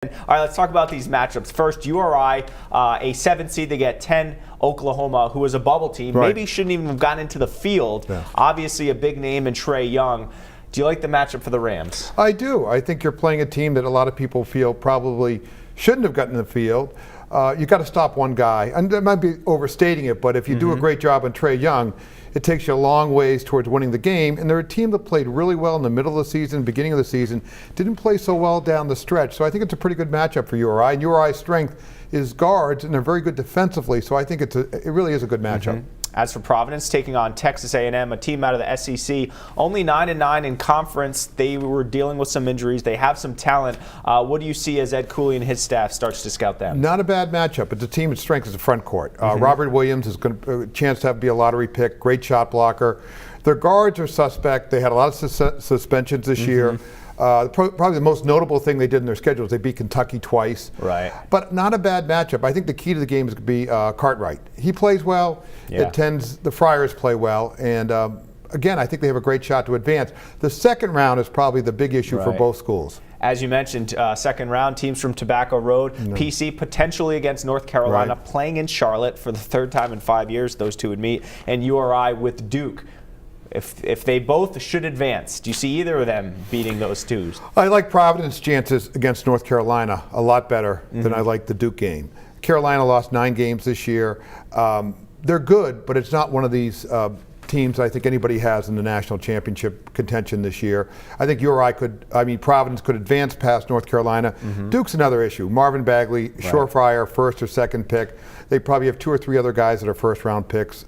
All right, let's talk about these matchups. First, URI, a 7th seed, they get 10. Oklahoma, who was a bubble team, Right. maybe shouldn't even have gotten into the field. Yeah. Obviously, a big name in Trae Young. Do you like the matchup for the Rams? I do. I think you're playing a team that a lot of people feel probably shouldn't have gotten in the field. You got to stop one guy, and that might be overstating it, but if you do a great job on Trae Young, it takes you a long ways towards winning the game. And they're a team that played really well in the middle of the season, beginning of the season, didn't play so well down the stretch. So I think it's a pretty good matchup for URI. And URI's strength is guards, and they're very good defensively. So I think it really is a good matchup. As for Providence, taking on Texas A&M, a team out of the SEC, only 9-9 in conference. They were dealing with some injuries. They have some talent. What do you see as Ed Cooley and his staff starts to scout them? Not a bad matchup. It's a team that's strength is the front court. Robert Williams is going to a chance to be a lottery pick. Great shot blocker. Their guards are suspect. They had a lot of suspensions this year. Probably the most notable thing they did in their schedule is they beat Kentucky twice. Right. But not a bad matchup. I think the key to the game is going to be Cartwright. He plays well. Yeah. The Friars play well. And again, I think they have a great shot to advance. The second round is probably the big issue for both schools. As you mentioned, second round, teams from Tobacco Road, PC potentially against North Carolina, playing in Charlotte for the third time in 5 years. Those two would meet. And URI with Duke. If they both should advance, do you see either of them beating those twos? I like Providence's chances against North Carolina a lot better than I like the Duke game. Carolina lost 9 games this year. They're good, but it's not one of these teams I think anybody has in the national championship contention this year. I think Providence could advance past North Carolina. Duke's another issue. Marvin Bagley, surefire, first or second pick. They probably have 2 or 3 other guys that are first round picks.